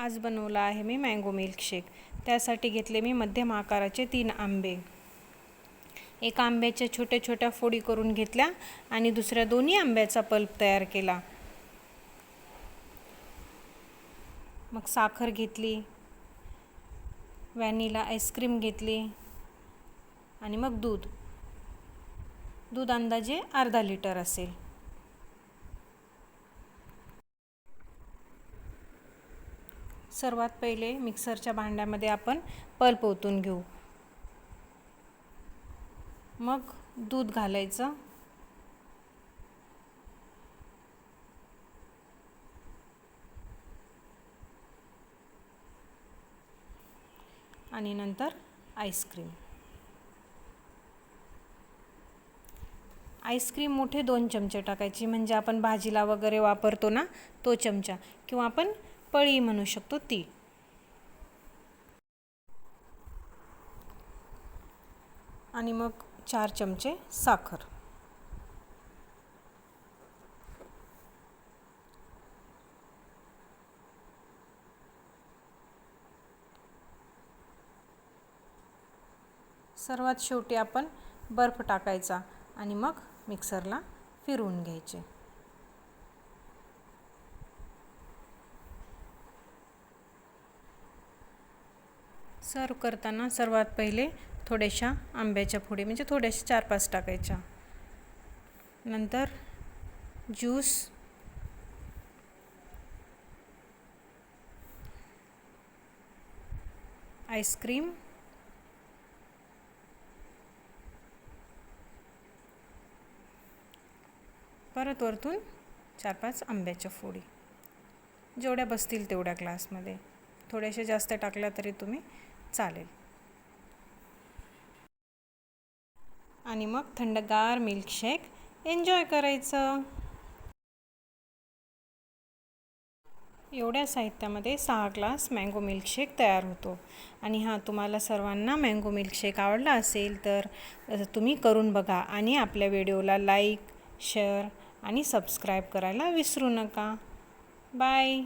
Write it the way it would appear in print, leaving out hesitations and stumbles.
आज बनवला आहे मी मँगो मिल्कशेक। त्यासाठी घेतले मी मध्यम आकाराचे 3 आंबे। एका आंब्याच्या छोट्या छोट्या फोडी करून घेतल्या आणि दुसऱ्या दोन्ही आंब्याचा पल्प तयार केला। मग साखर घेतली, व्हॅनिला आईस्क्रीम घेतली आणि मग दूध अंदाजे अर्धा लिटर असेल। सर्वात पहिले मिक्सरच्या भांड्यामध्ये आपण पल्प ओतून घेऊ। मग दूध घालायचं आणि नंतर आईस्क्रीम मोठे 2 चमचे टाकायची, म्हणजे आपण भाजीला वगैरे वापरतो ना तो चमचा, किंवा आपण पळी म्हणू शकतो ती। आणि मग 4 चमचे साखर। सर्वात शेवटी आपण बर्फ टाकायचा आणि मग मिक्सरला फिरवून घ्यायचे। सर्व करताना सर्वात पहिले थोड्याशा आंब्याच्या फोडी, म्हणजे थोड्याशा 4-5 टाकायच्या। नंतर ज्यूस, आईस्क्रीम, परत वरतून 4-5 आंब्याच्या फोडी, जेवढ्या बसतील तेवढ्या ग्लासमध्ये। थोड्याशा जास्त टाकल्या तरी तुम्ही चालेल। आणि मग थंडगार मिल्कशेक एन्जॉय करायचं। एवढ्या साहित्यामध्ये 6 ग्लास मँगो मिल्कशेक तयार होतो। आणि तुम्हाला सर्वांना मँगो मिल्कशेक आवडला असेल तर तुम्ही करून बघा आणि आपल्या व्हिडिओला लाईक, शेअर आणि सबस्क्राईब करायला विसरू नका। बाय।